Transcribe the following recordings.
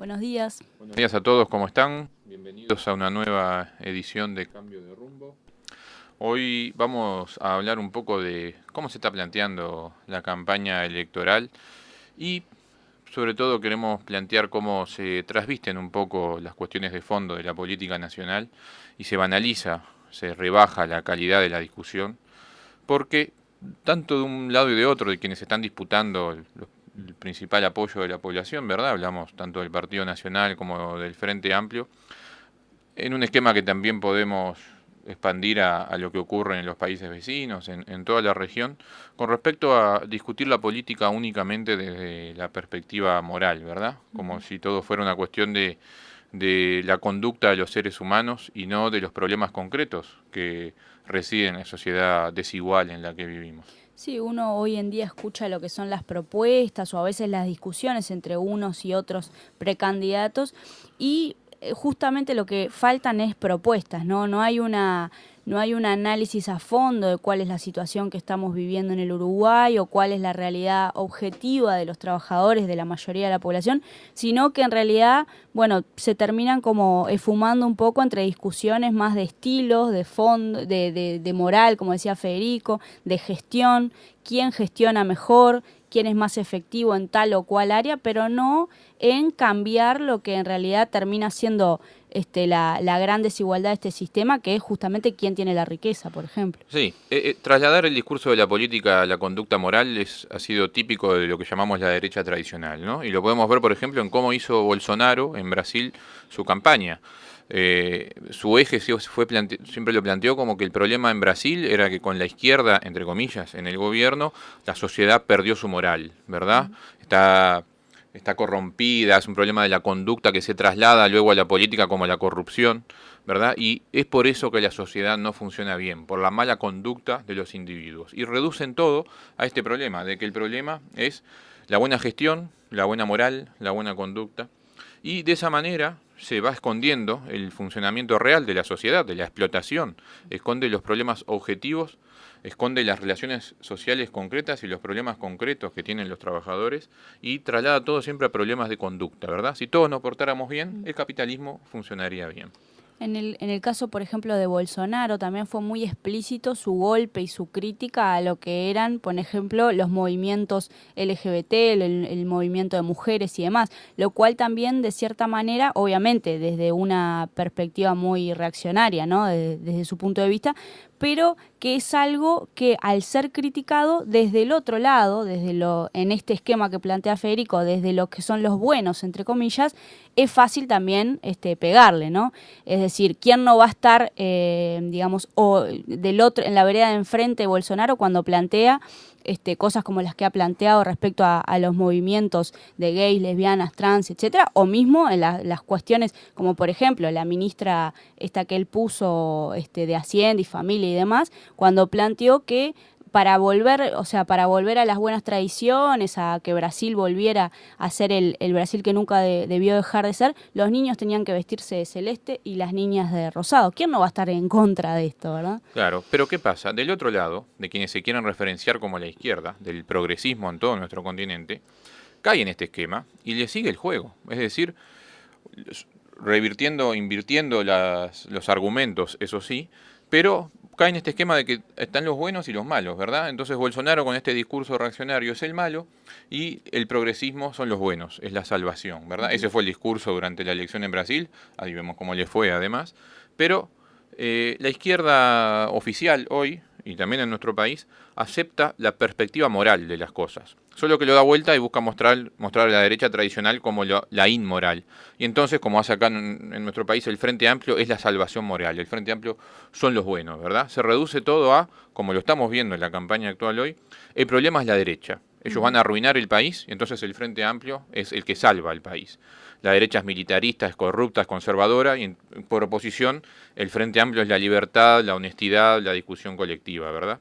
Buenos días. Buenos días a todos, ¿cómo están? Bienvenidos a una nueva edición de Cambio de Rumbo. Hoy vamos a hablar un poco de cómo se está planteando la campaña electoral y sobre todo queremos plantear cómo se trasvisten un poco las cuestiones de fondo de la política nacional y se banaliza, se rebaja la calidad de la discusión, porque tanto de un lado y de otro, de quienes están disputando el principal apoyo de la población, ¿verdad? Hablamos tanto del Partido Nacional como del Frente Amplio, en un esquema que también podemos expandir a lo que ocurre en los países vecinos, en toda la región, con respecto a discutir la política únicamente desde la perspectiva moral, ¿verdad? Como Ujú. si todo fuera una cuestión de la conducta de los seres humanos y no de los problemas concretos que residen en la sociedad desigual en la que vivimos. Sí, uno hoy en día escucha lo que son las propuestas o a veces las discusiones entre unos y otros precandidatos y justamente lo que faltan es propuestas, ¿no? No hay un análisis a fondo de cuál es la situación que estamos viviendo en el Uruguay o cuál es la realidad objetiva de los trabajadores de la mayoría de la población, sino que en realidad, bueno, se terminan como esfumando un poco entre discusiones más de estilos, de fondo, de moral, como decía Federico, de gestión, quién gestiona mejor, quién es más efectivo en tal o cual área, pero no en cambiar lo que en realidad termina siendo la gran desigualdad de este sistema, que es justamente quién tiene la riqueza, por ejemplo. Sí, trasladar el discurso de la política a la conducta moral ha sido típico de lo que llamamos la derecha tradicional, ¿no? Y lo podemos ver, por ejemplo, en cómo hizo Bolsonaro en Brasil su campaña. Su eje siempre lo planteó como que el problema en Brasil era que con la izquierda, entre comillas, en el gobierno, la sociedad perdió su moral, ¿verdad? Está está corrompida, es un problema de la conducta que se traslada luego a la política como la corrupción, ¿verdad? Y es por eso que la sociedad no funciona bien, por la mala conducta de los individuos. Y reducen todo a este problema, de que el problema es la buena gestión, la buena moral, la buena conducta. Y de esa manera se va escondiendo el funcionamiento real de la sociedad, de la explotación, esconde los problemas objetivos, esconde las relaciones sociales concretas y los problemas concretos que tienen los trabajadores y traslada todo siempre a problemas de conducta, ¿verdad? Si todos nos portáramos bien, el capitalismo funcionaría bien. En el caso, por ejemplo, de Bolsonaro, también fue muy explícito su golpe y su crítica a lo que eran, por ejemplo, los movimientos LGBT, el movimiento de mujeres y demás, lo cual también, de cierta manera, obviamente, desde una perspectiva muy reaccionaria, ¿no? Desde su punto de vista, pero que es algo que al ser criticado desde el otro lado, en este esquema que plantea Federico, desde lo que son los buenos, entre comillas, es fácil también pegarle, ¿no? Es decir, ¿quién no va a estar, digamos, o del otro, en la vereda de enfrente de Bolsonaro cuando plantea cosas como las que ha planteado respecto a los movimientos de gays, lesbianas, trans, etcétera, o mismo en las cuestiones como por ejemplo la ministra esta que él puso de Hacienda y Familia y demás, cuando planteó que para volver, o sea, para volver a las buenas tradiciones, a que Brasil volviera a ser el Brasil que nunca debió dejar de ser, los niños tenían que vestirse de celeste y las niñas de rosado. ¿Quién no va a estar en contra de esto, verdad? Claro, pero ¿qué pasa? Del otro lado, de quienes se quieren referenciar como la izquierda, del progresismo en todo nuestro continente, cae en este esquema y le sigue el juego. Es decir, invirtiendo los argumentos, eso sí, pero cae en este esquema de que están los buenos y los malos, ¿verdad? Entonces Bolsonaro con este discurso reaccionario es el malo y el progresismo son los buenos, es la salvación, ¿verdad? Ese fue el discurso durante la elección en Brasil, ahí vemos cómo le fue además, pero la izquierda oficial hoy, y también en nuestro país, acepta la perspectiva moral de las cosas. Solo que lo da vuelta y busca mostrar a la derecha tradicional como la inmoral. Y entonces, como hace acá en nuestro país, el Frente Amplio es la salvación moral. El Frente Amplio son los buenos, ¿verdad? Se reduce todo a, como lo estamos viendo en la campaña actual hoy, el problema es la derecha. Ellos van a arruinar el país y entonces el Frente Amplio es el que salva al país. La derecha es militarista, es corrupta, es conservadora y por oposición el Frente Amplio es la libertad, la honestidad, la discusión colectiva, ¿verdad?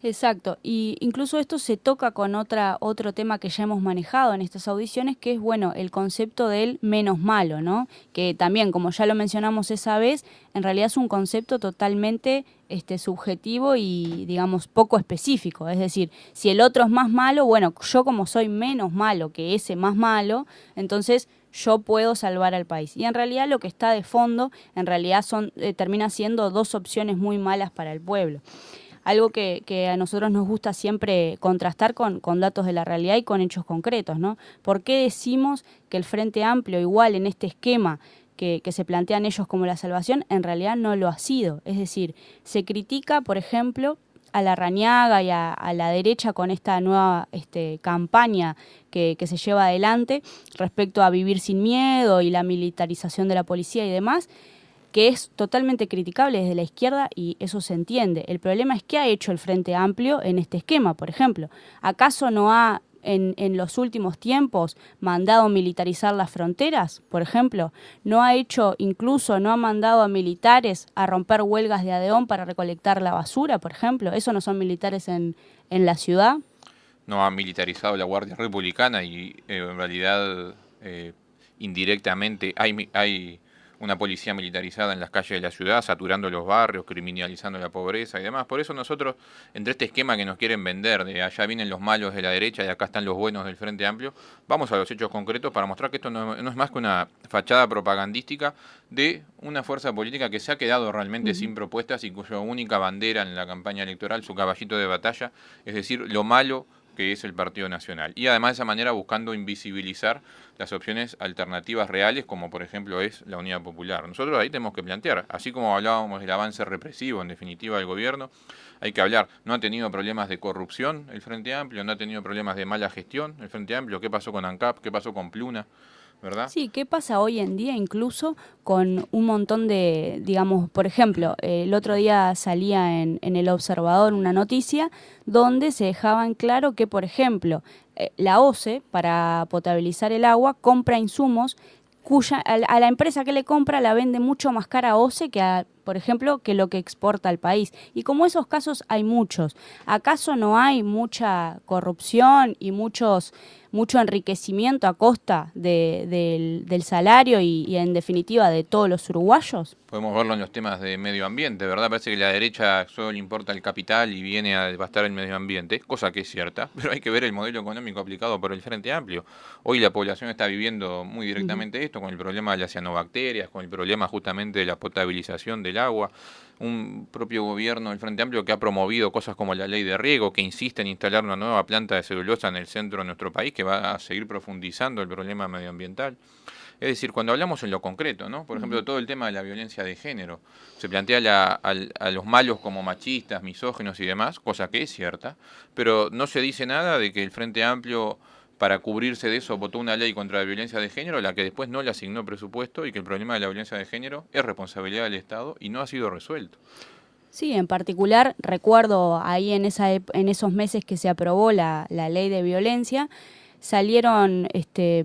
Exacto, y incluso esto se toca con otro tema que ya hemos manejado en estas audiciones, que es, bueno, el concepto del menos malo, ¿no? Que también, como ya lo mencionamos esa vez, en realidad es un concepto totalmente subjetivo y, digamos, poco específico. Es decir, si el otro es más malo, bueno, yo como soy menos malo que ese más malo, entonces yo puedo salvar al país. Y en realidad lo que está de fondo, en realidad termina siendo dos opciones muy malas para el pueblo. Algo que a nosotros nos gusta siempre contrastar con datos de la realidad y con hechos concretos, ¿no? ¿Por qué decimos que el Frente Amplio, igual en este esquema que se plantean ellos como la salvación, en realidad no lo ha sido? Es decir, se critica, por ejemplo, a Larrañaga y a la derecha con esta nueva campaña que se lleva adelante respecto a vivir sin miedo y la militarización de la policía y demás, que es totalmente criticable desde la izquierda y eso se entiende. El problema es qué ha hecho el Frente Amplio en este esquema, por ejemplo. ¿Acaso no ha en los últimos tiempos mandado militarizar las fronteras, por ejemplo? ¿No ha hecho, incluso no ha mandado a militares a romper huelgas de Adeón para recolectar la basura, por ejemplo? ¿Eso no son militares en la ciudad? No ha militarizado la Guardia Republicana y en realidad indirectamente hay una policía militarizada en las calles de la ciudad, saturando los barrios, criminalizando la pobreza y demás. Por eso nosotros, entre este esquema que nos quieren vender, de allá vienen los malos de la derecha y acá están los buenos del Frente Amplio, vamos a los hechos concretos para mostrar que esto no es más que una fachada propagandística de una fuerza política que se ha quedado realmente sin propuestas y cuya única bandera en la campaña electoral, su caballito de batalla, es decir, lo malo que es el Partido Nacional. Y además de esa manera buscando invisibilizar las opciones alternativas reales, como por ejemplo es la Unidad Popular. Nosotros ahí tenemos que plantear, así como hablábamos del avance represivo, en definitiva, del gobierno, hay que hablar, no ha tenido problemas de corrupción el Frente Amplio, no ha tenido problemas de mala gestión el Frente Amplio, ¿qué pasó con ANCAP? ¿Qué pasó con Pluna? ¿Verdad? Sí, ¿qué pasa hoy en día incluso con un montón de, digamos, por ejemplo, el otro día salía en El Observador una noticia donde se dejaba en claro que, por ejemplo, la OCE, para potabilizar el agua, compra insumos a la empresa que le compra la vende mucho más cara a OCE que por ejemplo, que lo que exporta al país. Y como esos casos hay muchos, ¿acaso no hay mucha corrupción y mucho enriquecimiento a costa del salario y en definitiva de todos los uruguayos? Podemos verlo en los temas de medio ambiente, ¿verdad? Parece que la derecha solo le importa el capital y viene a devastar el medio ambiente, cosa que es cierta, pero hay que ver el modelo económico aplicado por el Frente Amplio. Hoy la población está viviendo muy directamente esto, con el problema de las cianobacterias, con el problema justamente de la potabilización del agua, un propio gobierno del Frente Amplio que ha promovido cosas como la ley de riego, que insiste en instalar una nueva planta de celulosa en el centro de nuestro país, que va a seguir profundizando el problema medioambiental. Es decir, cuando hablamos en lo concreto, ¿no? Por ejemplo, todo el tema de la violencia de género, se plantea a los malos como machistas, misóginos y demás, cosa que es cierta, pero no se dice nada de que el Frente Amplio, para cubrirse de eso, votó una ley contra la violencia de género, a la que después no le asignó presupuesto y que el problema de la violencia de género es responsabilidad del Estado y no ha sido resuelto. Sí, en particular recuerdo ahí en esos meses que se aprobó la ley de violencia, salieron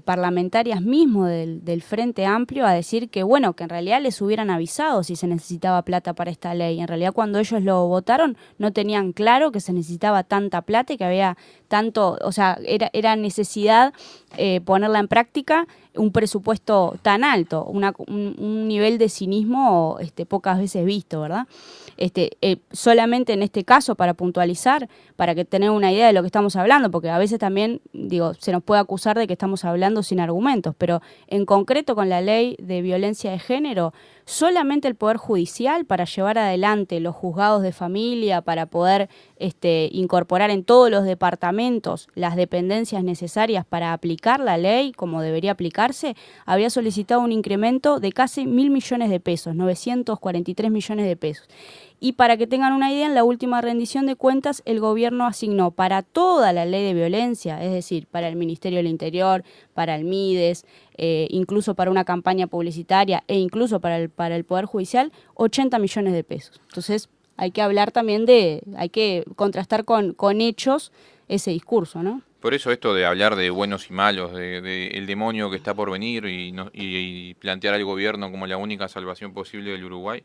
parlamentarias mismo del Frente Amplio a decir que bueno, que en realidad les hubieran avisado si se necesitaba plata para esta ley. En realidad cuando ellos lo votaron no tenían claro que se necesitaba tanta plata y que había tanto, o sea, era necesidad ponerla en práctica un presupuesto tan alto, un nivel de cinismo pocas veces visto, ¿verdad? Solamente en este caso, para puntualizar, para que tener una idea de lo que estamos hablando, porque a veces también, digo, se nos puede acusar de que estamos hablando sin argumentos, pero en concreto con la ley de violencia de género, solamente el Poder Judicial para llevar adelante los juzgados de familia, para poder incorporar en todos los departamentos las dependencias necesarias para aplicar la ley como debería aplicarse, había solicitado un incremento de casi 1.000 millones de pesos, 943 millones de pesos. Y para que tengan una idea, en la última rendición de cuentas, el gobierno asignó para toda la ley de violencia, es decir, para el Ministerio del Interior, para el MIDES, incluso para una campaña publicitaria e incluso para el Poder Judicial, 80 millones de pesos. Entonces, hay que hablar también hay que contrastar con hechos ese discurso, ¿no? Por eso esto de hablar de buenos y malos, de el demonio que está por venir y plantear al gobierno como la única salvación posible del Uruguay,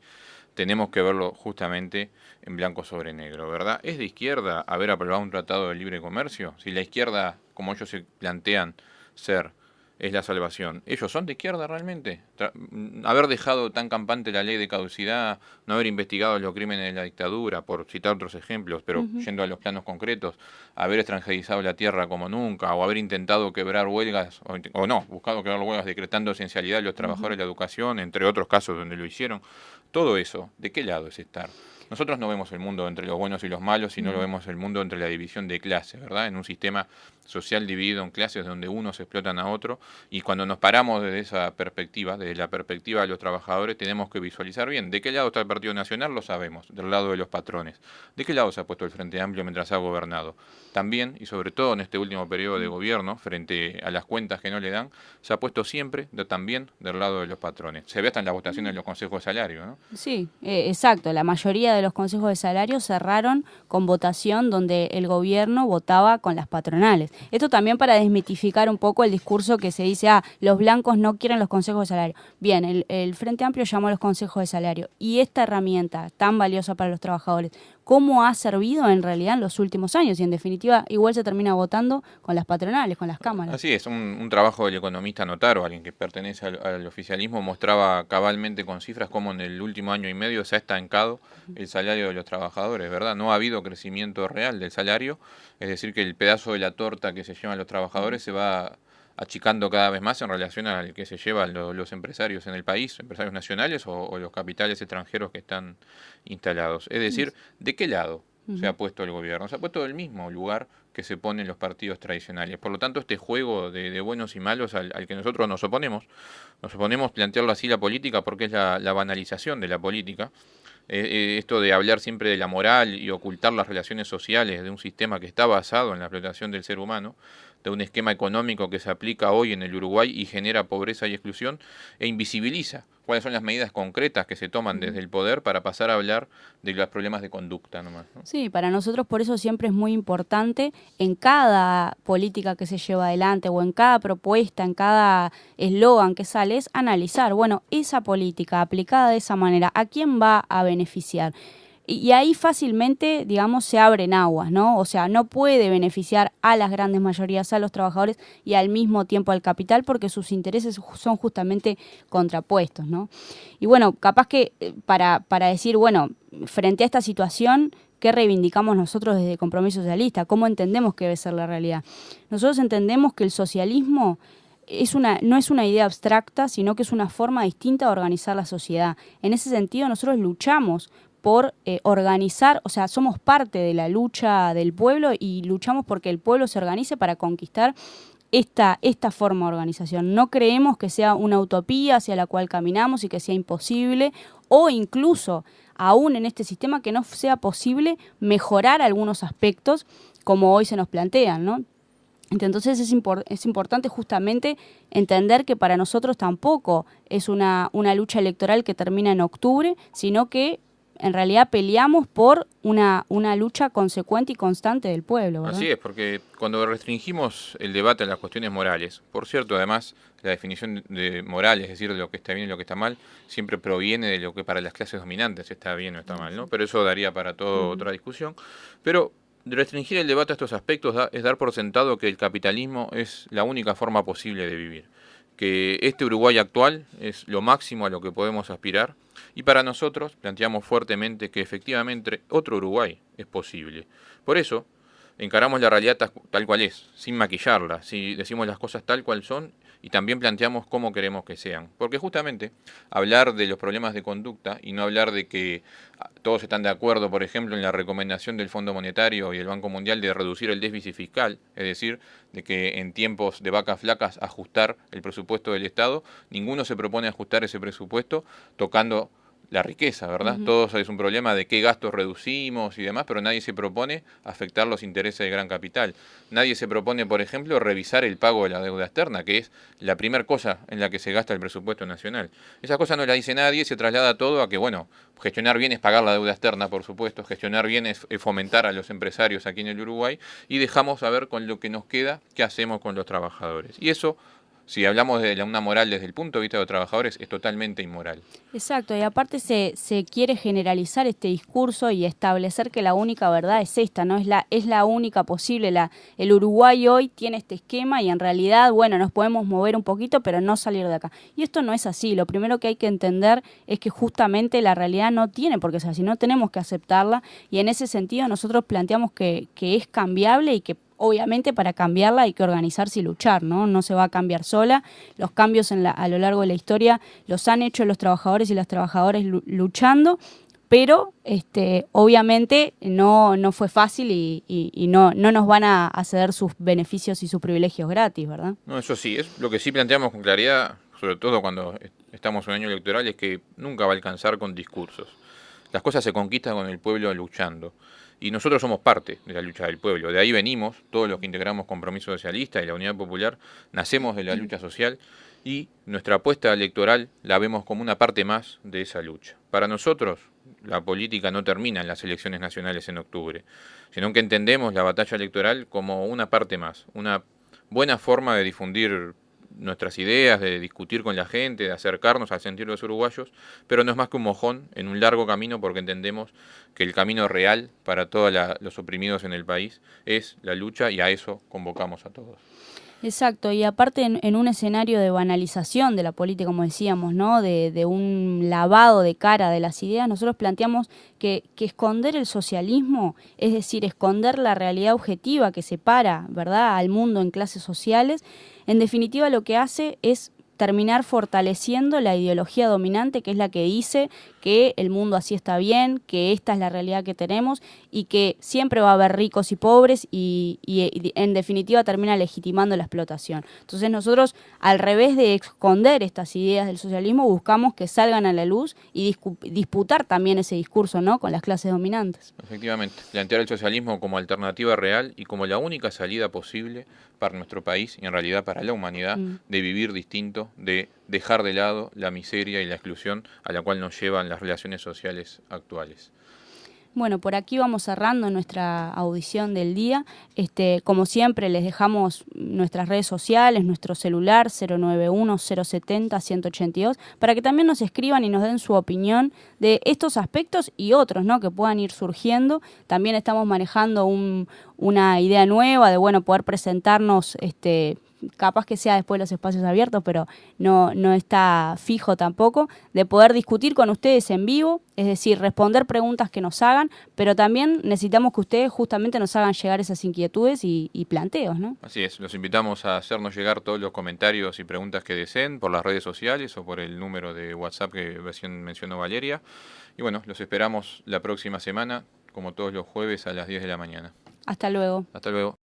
tenemos que verlo justamente en blanco sobre negro, ¿verdad? ¿Es de izquierda haber aprobado un tratado de libre comercio? Si la izquierda, como ellos se plantean ser, es la salvación, ¿ellos son de izquierda realmente? Haber dejado tan campante la ley de caducidad, no haber investigado los crímenes de la dictadura, por citar otros ejemplos, pero yendo a los planos concretos, haber extranjerizado la tierra como nunca, o haber intentado quebrar huelgas, o no, buscado quebrar huelgas decretando esencialidad de los trabajadores de la educación, entre otros casos donde lo hicieron. Todo eso, ¿de qué lado es estar? Nosotros no vemos el mundo entre los buenos y los malos, sino lo vemos el mundo entre la división de clases, ¿verdad? En un sistema social dividido en clases donde unos explotan a otro, y cuando nos paramos desde esa perspectiva, desde la perspectiva de los trabajadores, tenemos que visualizar bien de qué lado está el Partido Nacional, lo sabemos, del lado de los patrones. ¿De qué lado se ha puesto el Frente Amplio mientras ha gobernado? También, y sobre todo en este último periodo de gobierno, frente a las cuentas que no le dan, se ha puesto siempre también del lado de los patrones. Se ve hasta en las votaciones de los consejos de salario, ¿no? Sí, exacto. La mayoría de los consejos de salario cerraron con votación donde el gobierno votaba con las patronales. Esto también para desmitificar un poco el discurso que se dice, los blancos no quieren los consejos de salario. Bien, el Frente Amplio llamó a los consejos de salario, y esta herramienta tan valiosa para los trabajadores, ¿cómo ha servido en realidad en los últimos años? Y en definitiva, igual se termina votando con las patronales, con las cámaras. Así es, un trabajo del economista Notaro, alguien que pertenece al oficialismo, mostraba cabalmente con cifras cómo en el último año y medio se ha estancado el salario de los trabajadores, ¿verdad? No ha habido crecimiento real del salario, es decir, que el pedazo de la torta que se llevan los trabajadores se va achicando cada vez más en relación al que se llevan los empresarios en el país, empresarios nacionales o los capitales extranjeros que están instalados. Es decir, ¿de qué lado se ha puesto el gobierno? Se ha puesto del mismo lugar que se ponen los partidos tradicionales. Por lo tanto, este juego de buenos y malos al que nosotros nos oponemos plantearlo así la política, porque es la banalización de la política. Esto de hablar siempre de la moral y ocultar las relaciones sociales de un sistema que está basado en la explotación del ser humano, de un esquema económico que se aplica hoy en el Uruguay y genera pobreza y exclusión, e invisibiliza cuáles son las medidas concretas que se toman desde el poder para pasar a hablar de los problemas de conducta nomás, ¿no? Sí, para nosotros por eso siempre es muy importante en cada política que se lleva adelante o en cada propuesta, en cada eslogan que sale, es analizar, bueno, esa política aplicada de esa manera, ¿a quién va a beneficiar? Y ahí fácilmente, digamos, se abren aguas, ¿no? O sea, no puede beneficiar a las grandes mayorías, a los trabajadores y al mismo tiempo al capital, porque sus intereses son justamente contrapuestos, ¿no? Y bueno, capaz que para decir, bueno, frente a esta situación, ¿qué reivindicamos nosotros desde Compromiso Socialista? ¿Cómo entendemos que debe ser la realidad? Nosotros entendemos que el socialismo no es una idea abstracta, sino que es una forma distinta de organizar la sociedad. En ese sentido, nosotros luchamos por organizar, o sea, somos parte de la lucha del pueblo y luchamos porque el pueblo se organice para conquistar esta forma de organización. No creemos que sea una utopía hacia la cual caminamos y que sea imposible, o incluso, aún en este sistema, que no sea posible mejorar algunos aspectos como hoy se nos plantean, ¿no? Entonces es importante justamente entender que para nosotros tampoco es una lucha electoral que termina en octubre, sino que en realidad peleamos por una lucha consecuente y constante del pueblo, ¿verdad? Así es, porque cuando restringimos el debate a las cuestiones morales, por cierto, además, la definición de moral, es decir, de lo que está bien y lo que está mal, siempre proviene de lo que para las clases dominantes está bien o está mal, ¿no? Pero eso daría para toda otra discusión. Pero restringir el debate a estos aspectos es dar por sentado que el capitalismo es la única forma posible de vivir, que este Uruguay actual es lo máximo a lo que podemos aspirar, y para nosotros planteamos fuertemente que efectivamente otro Uruguay es posible. Por eso encaramos la realidad tal cual es, sin maquillarla, si decimos las cosas tal cual son y también planteamos cómo queremos que sean. Porque justamente hablar de los problemas de conducta y no hablar de que todos están de acuerdo, por ejemplo, en la recomendación del Fondo Monetario y el Banco Mundial de reducir el déficit fiscal, es decir, de que en tiempos de vacas flacas ajustar el presupuesto del Estado, ninguno se propone ajustar ese presupuesto tocando la riqueza, ¿verdad? Todos es un problema de qué gastos reducimos y demás, pero nadie se propone afectar los intereses del gran capital. Nadie se propone, por ejemplo, revisar el pago de la deuda externa, que es la primera cosa en la que se gasta el presupuesto nacional. Esa cosa no la dice nadie, se traslada todo a que, bueno, gestionar bien es pagar la deuda externa, por supuesto, gestionar bien es fomentar a los empresarios aquí en el Uruguay, y dejamos a ver con lo que nos queda qué hacemos con los trabajadores. Y eso Si hablamos de una moral desde el punto de vista de los trabajadores, es totalmente inmoral. Exacto, y aparte se quiere generalizar este discurso y establecer que la única verdad es esta, ¿no? Es la única posible. El Uruguay hoy tiene este esquema y en realidad, bueno, nos podemos mover un poquito, pero no salir de acá. Y esto no es así. Lo primero que hay que entender es que justamente la realidad no tiene por qué ser así, no tenemos que aceptarla, y en ese sentido nosotros planteamos que es cambiable y que obviamente para cambiarla hay que organizarse y luchar, ¿no? No se va a cambiar sola. Los cambios a lo largo de la historia los han hecho los trabajadores y las trabajadoras luchando, pero obviamente no fue fácil y no nos van a ceder sus beneficios y sus privilegios gratis, ¿verdad? No, eso sí, es lo que sí planteamos con claridad, sobre todo cuando estamos en un año electoral, es que nunca va a alcanzar con discursos. Las cosas se conquistan con el pueblo luchando. Y nosotros somos parte de la lucha del pueblo. De ahí venimos, todos los que integramos Compromiso Socialista y la Unidad Popular, nacemos de la lucha social y nuestra apuesta electoral la vemos como una parte más de esa lucha. Para nosotros, la política no termina en las elecciones nacionales en octubre, sino que entendemos la batalla electoral como una parte más, una buena forma de difundir nuestras ideas, de discutir con la gente, de acercarnos al sentir de los uruguayos, pero no es más que un mojón en un largo camino, porque entendemos que el camino real para todos los oprimidos en el país es la lucha, y a eso convocamos a todos. Exacto, y aparte en un escenario de banalización de la política, como decíamos, ¿no? De un lavado de cara de las ideas, nosotros planteamos que esconder el socialismo, es decir, esconder la realidad objetiva que separa, ¿verdad?, al mundo en clases sociales, en definitiva lo que hace es terminar fortaleciendo la ideología dominante, que es la que dice que el mundo así está bien, que esta es la realidad que tenemos y que siempre va a haber ricos y pobres y en definitiva termina legitimando la explotación. Entonces nosotros, al revés de esconder estas ideas del socialismo, buscamos que salgan a la luz y disputar también ese discurso, ¿no?, con las clases dominantes. Efectivamente, plantear el socialismo como alternativa real y como la única salida posible para nuestro país y en realidad para la humanidad, de vivir distinto, de dejar de lado la miseria y la exclusión a la cual nos llevan las relaciones sociales actuales. Bueno, por aquí vamos cerrando nuestra audición del día. Como siempre, les dejamos nuestras redes sociales, nuestro celular 091-070-182, para que también nos escriban y nos den su opinión de estos aspectos y otros, ¿no?, que puedan ir surgiendo. También estamos manejando una idea nueva de, bueno, poder presentarnos capaz que sea después de los espacios abiertos, pero no está fijo tampoco, de poder discutir con ustedes en vivo, es decir, responder preguntas que nos hagan, pero también necesitamos que ustedes justamente nos hagan llegar esas inquietudes y planteos, ¿no? Así es, los invitamos a hacernos llegar todos los comentarios y preguntas que deseen por las redes sociales o por el número de WhatsApp que recién mencionó Valeria. Y bueno, los esperamos la próxima semana, como todos los jueves a las 10 de la mañana. Hasta luego. Hasta luego.